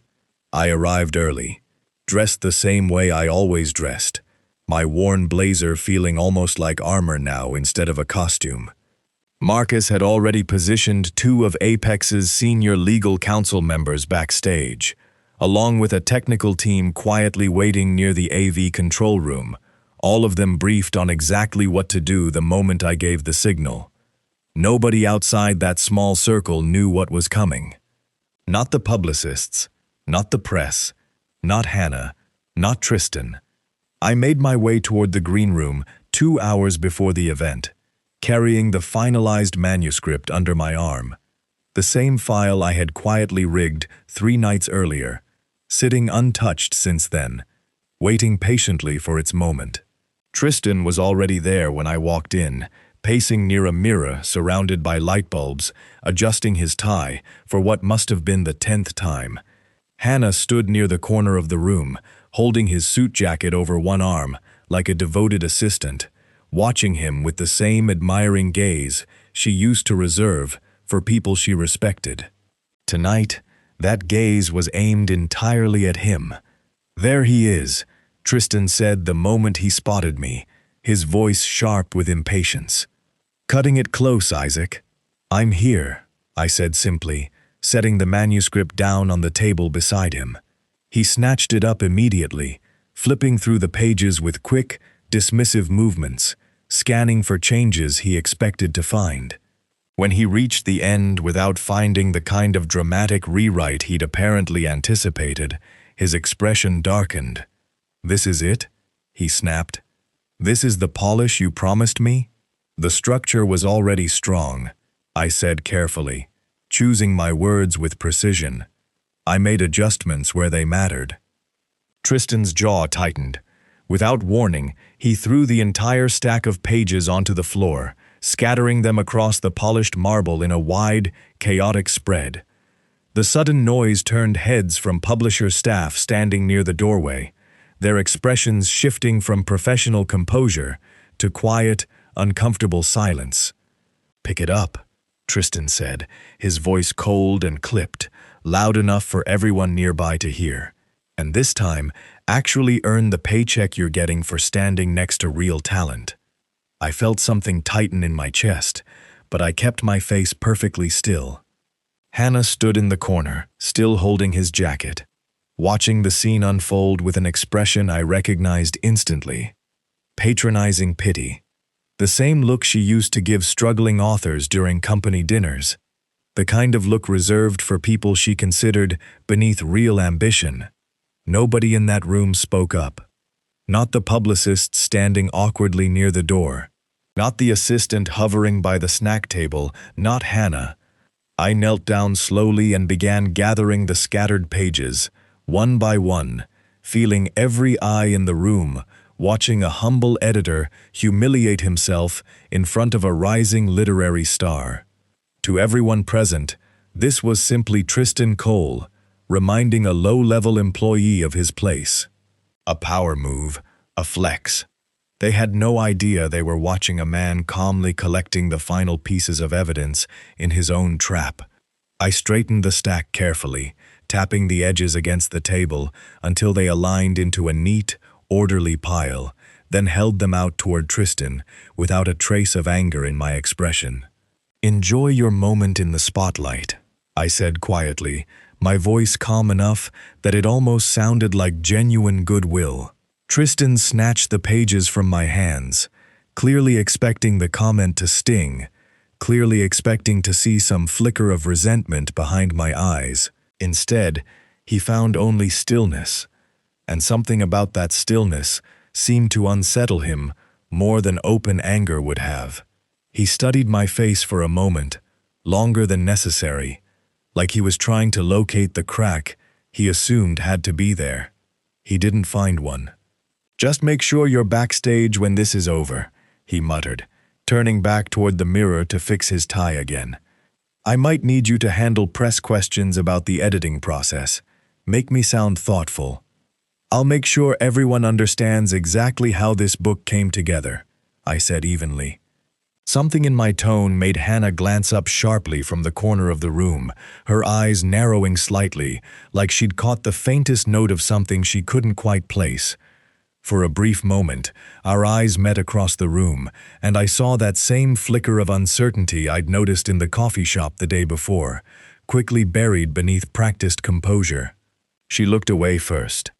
I arrived early, dressed the same way I always dressed, my worn blazer feeling almost like armor now instead of a costume. Marcus had already positioned 2 of Apex's senior legal counsel members backstage, along with a technical team quietly waiting near the AV control room, all of them briefed on exactly what to do the moment I gave the signal. Nobody outside that small circle knew what was coming. Not the publicists, not the press, not Hannah, not Tristan. I made my way toward the green room 2 hours before the event, carrying the finalized manuscript under my arm, the same file I had quietly rigged 3 nights earlier, sitting untouched since then, waiting patiently for its moment. Tristan was already there when I walked in, pacing near a mirror surrounded by light bulbs, adjusting his tie for what must have been the 10th time. Hannah stood near the corner of the room, holding his suit jacket over one arm, like a devoted assistant, watching him with the same admiring gaze she used to reserve for people she respected. Tonight, that gaze was aimed entirely at him. "There he is," Tristan said the moment he spotted me, his voice sharp with impatience. "Cutting it close, Isaac." "I'm here," I said simply, setting the manuscript down on the table beside him. He snatched it up immediately, flipping through the pages with quick, dismissive movements, scanning for changes he expected to find. When he reached the end without finding the kind of dramatic rewrite he'd apparently anticipated, his expression darkened. "This is it?" he snapped. "This is the polish you promised me?" "The structure was already strong," I said carefully, choosing my words with precision. "I made adjustments where they mattered." Tristan's jaw tightened. Without warning, he threw the entire stack of pages onto the floor, scattering them across the polished marble in a wide, chaotic spread. The sudden noise turned heads from publisher staff standing near the doorway, their expressions shifting from professional composure to quiet, uncomfortable silence. "Pick it up," Tristan said, his voice cold and clipped, loud enough for everyone nearby to hear. "And this time, actually earn the paycheck you're getting for standing next to real talent." I felt something tighten in my chest, but I kept my face perfectly still. Hannah stood in the corner, still holding his jacket, watching the scene unfold with an expression I recognized instantly. Patronizing pity. The same look she used to give struggling authors during company dinners. The kind of look reserved for people she considered beneath real ambition. Nobody in that room spoke up. Not the publicist standing awkwardly near the door. Not the assistant hovering by the snack table. Not Hannah. I knelt down slowly and began gathering the scattered pages, one by one, feeling every eye in the room, watching a humble editor humiliate himself in front of a rising literary star. To everyone present, this was simply Tristan Cole, reminding a low-level employee of his place. A power move, a flex. They had no idea they were watching a man calmly collecting the final pieces of evidence in his own trap. I straightened the stack carefully, tapping the edges against the table until they aligned into a neat, orderly pile, then held them out toward Tristan without a trace of anger in my expression. "Enjoy your moment in the spotlight," I said quietly, my voice calm enough that it almost sounded like genuine goodwill. Tristan snatched the pages from my hands, clearly expecting the comment to sting, clearly expecting to see some flicker of resentment behind my eyes. Instead, he found only stillness, and something about that stillness seemed to unsettle him more than open anger would have. He studied my face for a moment, longer than necessary, like he was trying to locate the crack he assumed had to be there. He didn't find one. "Just make sure you're backstage when this is over," he muttered, turning back toward the mirror to fix his tie again. "I might need you to handle press questions about the editing process. Make me sound thoughtful. I'll make sure everyone understands exactly how this book came together," I said evenly. Something in my tone made Hannah glance up sharply from the corner of the room, her eyes narrowing slightly, like she'd caught the faintest note of something she couldn't quite place. For a brief moment, our eyes met across the room, and I saw that same flicker of uncertainty I'd noticed in the coffee shop the day before, quickly buried beneath practiced composure. She looked away first.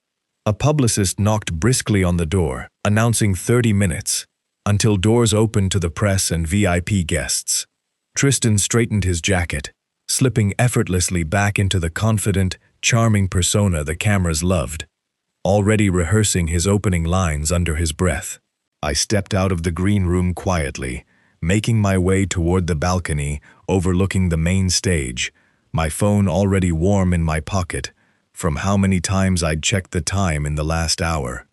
A publicist knocked briskly on the door, announcing 30 minutes, until doors opened to the press and VIP guests. Tristan straightened his jacket, slipping effortlessly back into the confident, charming persona the cameras loved, already rehearsing his opening lines under his breath. I stepped out of the green room quietly, making my way toward the balcony overlooking the main stage, my phone already warm in my pocket from how many times I'd checked the time in the last hour.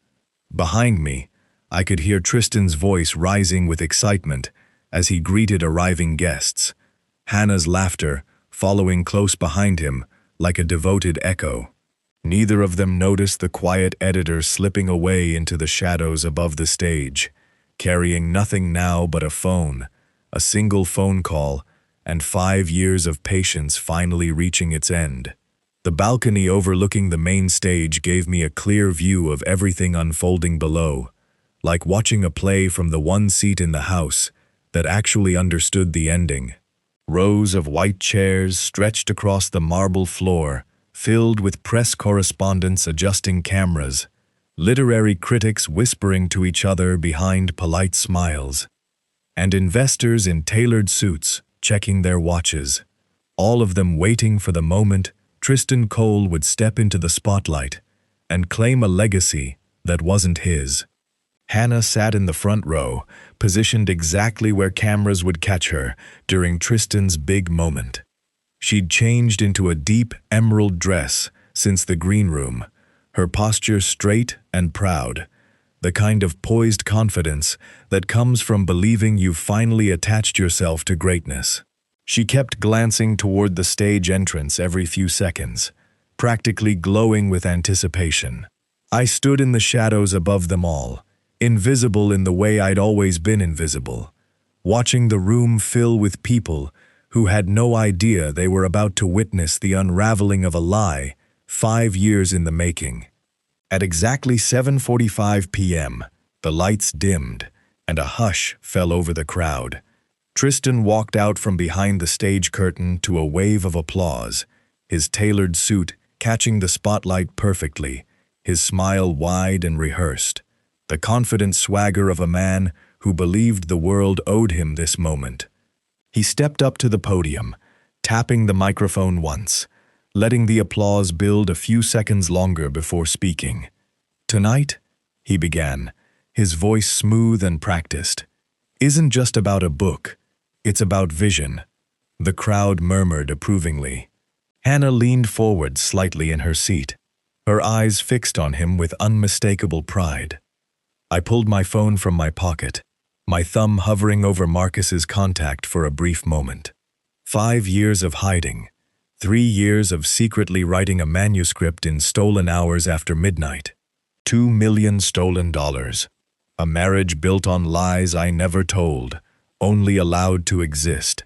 Behind me, I could hear Tristan's voice rising with excitement as he greeted arriving guests, Hannah's laughter following close behind him like a devoted echo. Neither of them noticed the quiet editor slipping away into the shadows above the stage, carrying nothing now but a phone, a single phone call, and 5 years of patience finally reaching its end. The balcony overlooking the main stage gave me a clear view of everything unfolding below, like watching a play from the one seat in the house that actually understood the ending. Rows of white chairs stretched across the marble floor, filled with press correspondents adjusting cameras, literary critics whispering to each other behind polite smiles, and investors in tailored suits checking their watches, all of them waiting for the moment Tristan Cole would step into the spotlight and claim a legacy that wasn't his. Hannah sat in the front row, positioned exactly where cameras would catch her during Tristan's big moment. She'd changed into a deep emerald dress since the green room, her posture straight and proud, the kind of poised confidence that comes from believing you've finally attached yourself to greatness. She kept glancing toward the stage entrance every few seconds, practically glowing with anticipation. I stood in the shadows above them all, invisible in the way I'd always been invisible, watching the room fill with people who had no idea they were about to witness the unraveling of a lie 5 years in the making. At exactly 7:45 p.m., the lights dimmed, and a hush fell over the crowd. Tristan walked out from behind the stage curtain to a wave of applause, his tailored suit catching the spotlight perfectly, his smile wide and rehearsed, the confident swagger of a man who believed the world owed him this moment. He stepped up to the podium, tapping the microphone once, letting the applause build a few seconds longer before speaking. "Tonight," he began, his voice smooth and practiced, "isn't just about a book, it's about vision." The crowd murmured approvingly. Hannah leaned forward slightly in her seat, her eyes fixed on him with unmistakable pride. I pulled my phone from my pocket, my thumb hovering over Marcus's contact for a brief moment. 5 years of hiding, 3 years of secretly writing a manuscript in stolen hours after midnight, $2 million stolen dollars, a marriage built on lies I never told, only allowed to exist.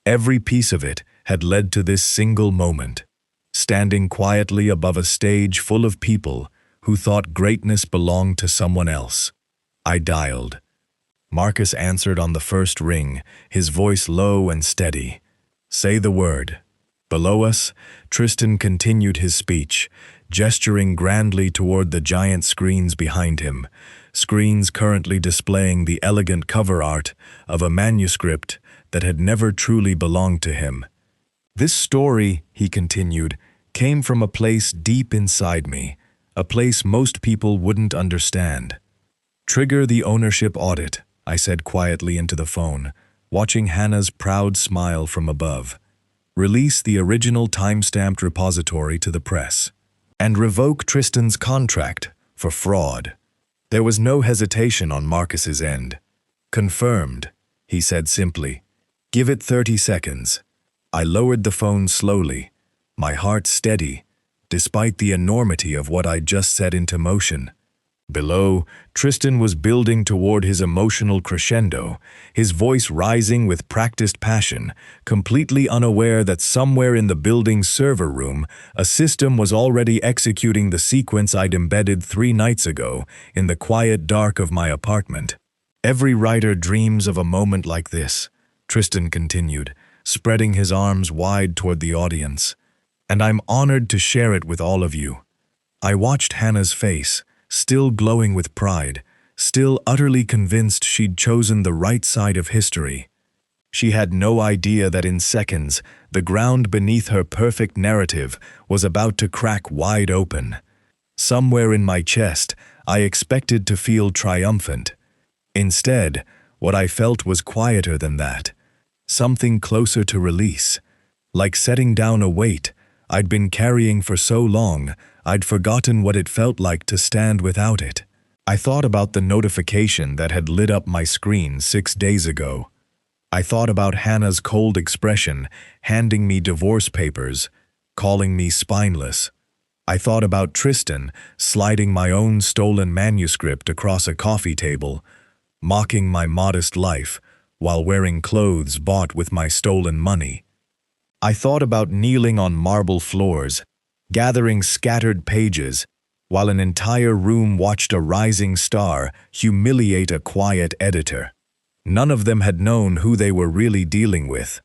Every piece of it had led to this single moment, standing quietly above a stage full of people who thought greatness belonged to someone else. I dialed. Marcus answered on the first ring, his voice low and steady. "Say the word." Below us, Tristan continued his speech, gesturing grandly toward the giant screens behind him, screens currently displaying the elegant cover art of a manuscript that had never truly belonged to him. "This story," he continued, "came from a place deep inside me, a place most people wouldn't understand." "Trigger the ownership audit," I said quietly into the phone, watching Hannah's proud smile from above. "Release the original time-stamped repository to the press. And revoke Tristan's contract for fraud." There was no hesitation on Marcus's end. "Confirmed," he said simply. "Give it 30 seconds." I lowered the phone slowly, my heart steady, despite the enormity of what I'd just set into motion. Below, Tristan was building toward his emotional crescendo, his voice rising with practiced passion, completely unaware that somewhere in the building's server room, a system was already executing the sequence I'd embedded 3 nights ago in the quiet dark of my apartment. Every writer dreams of a moment like this, Tristan continued, spreading his arms wide toward the audience. And I'm honored to share it with all of you. I watched Hannah's face, still glowing with pride, still utterly convinced she'd chosen the right side of history. She had no idea that in seconds, the ground beneath her perfect narrative was about to crack wide open. Somewhere in my chest, I expected to feel triumphant. Instead, what I felt was quieter than that, something closer to release, like setting down a weight I'd been carrying for so long, I'd forgotten what it felt like to stand without it. I thought about the notification that had lit up my screen 6 days ago. I thought about Hannah's cold expression, handing me divorce papers, calling me spineless. I thought about Tristan sliding my own stolen manuscript across a coffee table, mocking my modest life while wearing clothes bought with my stolen money. I thought about kneeling on marble floors, gathering scattered pages, while an entire room watched a rising star humiliate a quiet editor. None of them had known who they were really dealing with.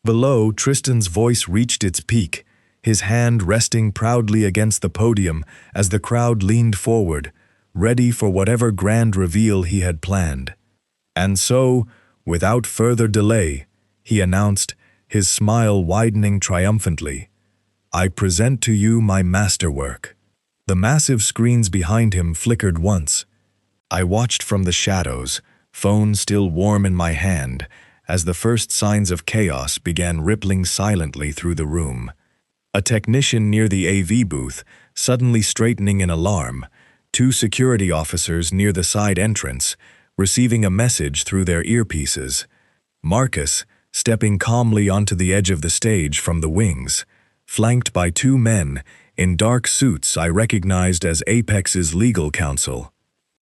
Below, Tristan's voice reached its peak, his hand resting proudly against the podium as the crowd leaned forward, ready for whatever grand reveal he had planned. And so, without further delay, he announced, his smile widening triumphantly, "I present to you my masterwork." The massive screens behind him flickered once. I watched from the shadows, phone still warm in my hand, as the first signs of chaos began rippling silently through the room. A technician near the AV booth, suddenly straightening in alarm, 2 security officers near the side entrance, receiving a message through their earpieces. Marcus, stepping calmly onto the edge of the stage from the wings, flanked by 2 men in dark suits I recognized as Apex's legal counsel.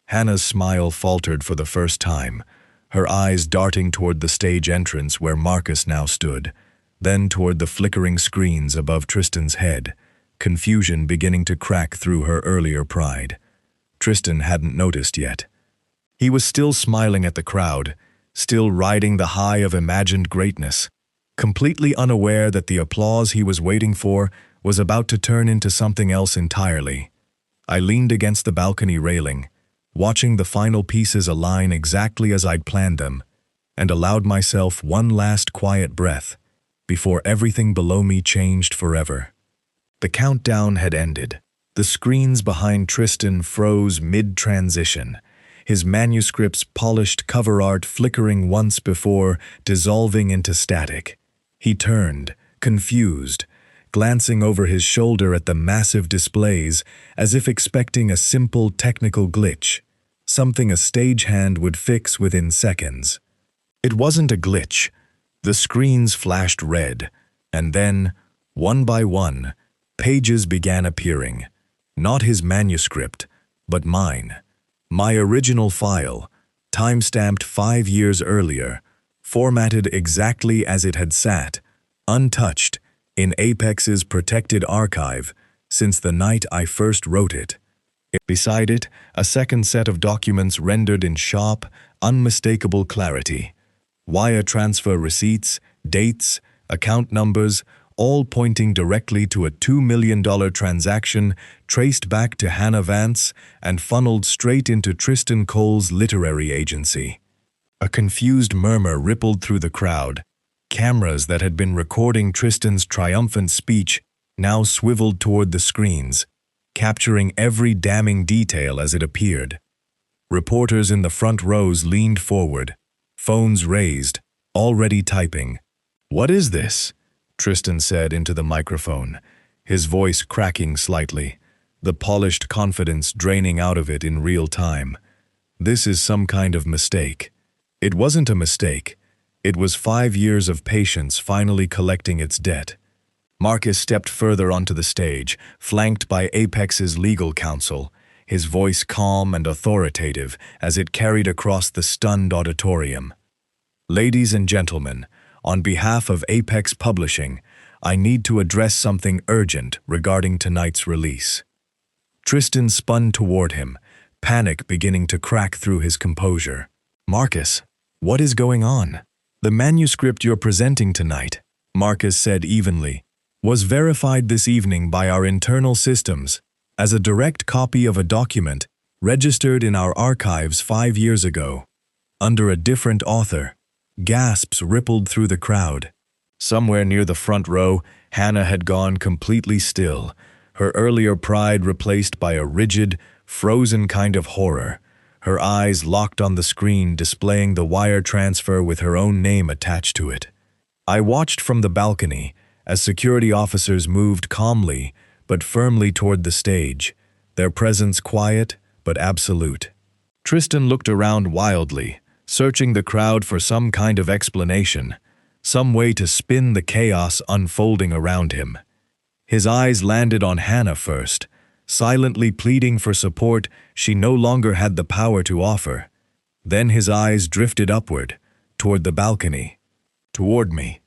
Hannah's smile faltered for the first time, her eyes darting toward the stage entrance where Marcus now stood, then toward the flickering screens above Tristan's head, confusion beginning to crack through her earlier pride. Tristan hadn't noticed yet. He was still smiling at the crowd, still riding the high of imagined greatness, completely unaware that the applause he was waiting for was about to turn into something else entirely. I leaned against the balcony railing, watching the final pieces align exactly as I'd planned them, and allowed myself one last quiet breath before everything below me changed forever. The countdown had ended. The screens behind Tristan froze mid-transition, his manuscript's polished cover art flickering once before dissolving into static. He turned, confused, glancing over his shoulder at the massive displays as if expecting a simple technical glitch, something a stagehand would fix within seconds. It wasn't a glitch. The screens flashed red, and then, one by one, pages began appearing. Not his manuscript, but mine. My original file, time-stamped 5 years earlier, formatted exactly as it had sat, untouched, in Apex's protected archive since the night I first wrote it. Beside it, a second set of documents rendered in sharp, unmistakable clarity. Wire transfer receipts, dates, account numbers, all pointing directly to a $2 million transaction traced back to Hannah Vance and funneled straight into Tristan Cole's literary agency. A confused murmur rippled through the crowd. Cameras that had been recording Tristan's triumphant speech now swiveled toward the screens, capturing every damning detail as it appeared. Reporters in the front rows leaned forward, phones raised, already typing. "What is this?" Tristan said into the microphone, his voice cracking slightly, the polished confidence draining out of it in real time. "This is some kind of mistake." It wasn't a mistake. It was 5 years of patience finally collecting its debt. Marcus stepped further onto the stage, flanked by Apex's legal counsel, his voice calm and authoritative as it carried across the stunned auditorium. "Ladies and gentlemen, on behalf of Apex Publishing, I need to address something urgent regarding tonight's release." Tristan spun toward him, panic beginning to crack through his composure. "Marcus, what is going on?" "The manuscript you're presenting tonight," Marcus said evenly, "was verified this evening by our internal systems as a direct copy of a document registered in our archives 5 years ago, under a different author." Gasps rippled through the crowd. Somewhere near the front row, Hannah had gone completely still, her earlier pride replaced by a rigid, frozen kind of horror, her eyes locked on the screen displaying the wire transfer with her own name attached to it. I watched from the balcony as security officers moved calmly but firmly toward the stage, their presence quiet but absolute. Tristan looked around wildly, searching the crowd for some kind of explanation, some way to spin the chaos unfolding around him. His eyes landed on Hannah first, silently pleading for support she no longer had the power to offer. Then his eyes drifted upward, toward the balcony, toward me.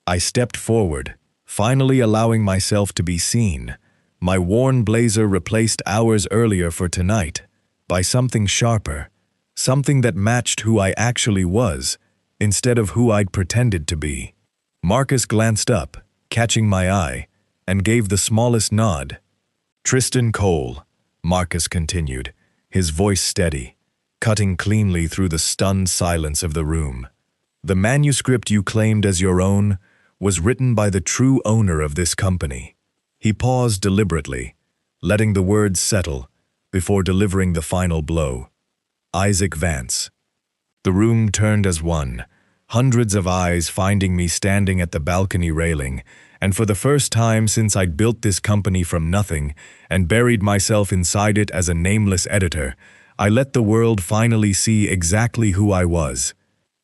I stepped forward, finally allowing myself to be seen, my worn blazer replaced hours earlier for tonight by something sharper, something that matched who I actually was, instead of who I'd pretended to be. Marcus glanced up, catching my eye, and gave the smallest nod. "Tristan Cole," Marcus continued, his voice steady, cutting cleanly through the stunned silence of the room. "The manuscript you claimed as your own was written by the true owner of this company." He paused deliberately, letting the words settle before delivering the final blow. "Isaac Vance." The room turned as one, hundreds of eyes finding me standing at the balcony railing, and for the first time since I'd built this company from nothing and buried myself inside it as a nameless editor, I let the world finally see exactly who I was.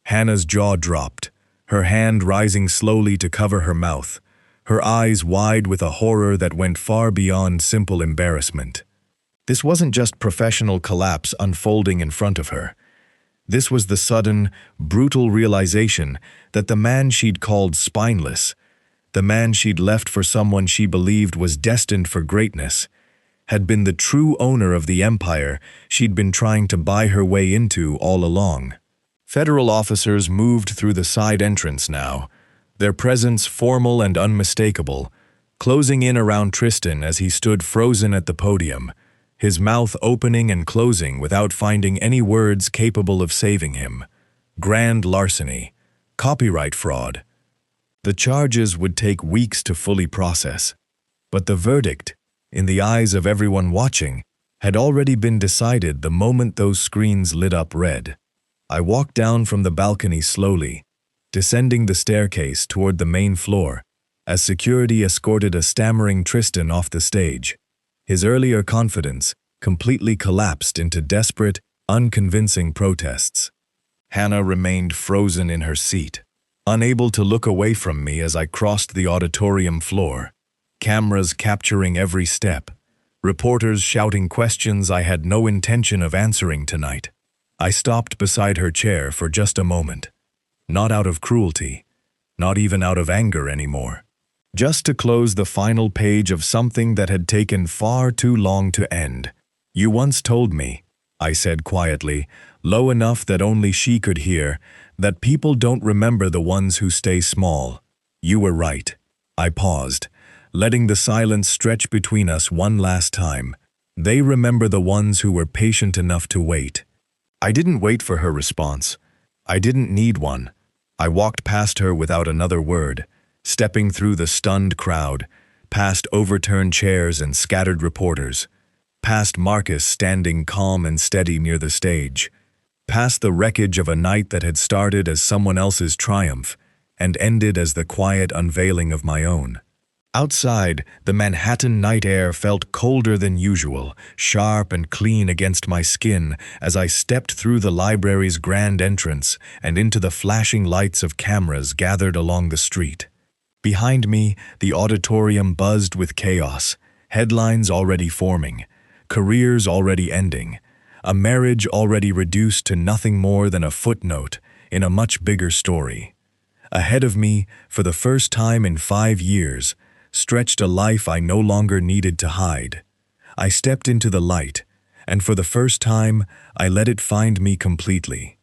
Hannah's jaw dropped, her hand rising slowly to cover her mouth, her eyes wide with a horror that went far beyond simple embarrassment. This wasn't just professional collapse unfolding in front of her. This was the sudden, brutal realization that the man she'd called spineless, the man she'd left for someone she believed was destined for greatness, had been the true owner of the empire she'd been trying to buy her way into all along. Federal officers moved through the side entrance now, their presence formal and unmistakable, closing in around Tristan as he stood frozen at the podium, his mouth opening and closing without finding any words capable of saving him. Grand larceny, copyright fraud. The charges would take weeks to fully process, but the verdict, in the eyes of everyone watching, had already been decided the moment those screens lit up red. I walked down from the balcony slowly, descending the staircase toward the main floor, as security escorted a stammering Tristan off the stage. His earlier confidence completely collapsed into desperate, unconvincing protests. Hannah remained frozen in her seat, unable to look away from me as I crossed the auditorium floor, cameras capturing every step, reporters shouting questions I had no intention of answering tonight. I stopped beside her chair for just a moment, not out of cruelty, not even out of anger anymore, just to close the final page of something that had taken far too long to end. "You once told me," I said quietly, low enough that only she could hear, "that people don't remember the ones who stay small. You were right." I paused, letting the silence stretch between us one last time. They remember the ones who were patient enough to wait. I didn't wait for her response. I didn't need one. I walked past her without another word, stepping through the stunned crowd, past overturned chairs and scattered reporters, past Marcus standing calm and steady near the stage, past the wreckage of a night that had started as someone else's triumph and ended as the quiet unveiling of my own. Outside, the Manhattan night air felt colder than usual, sharp and clean against my skin as I stepped through the library's grand entrance and into the flashing lights of cameras gathered along the street. Behind me, the auditorium buzzed with chaos, headlines already forming, careers already ending, a marriage already reduced to nothing more than a footnote in a much bigger story. Ahead of me, for the first time in 5 years, stretched a life I no longer needed to hide. I stepped into the light, and for the first time, I let it find me completely.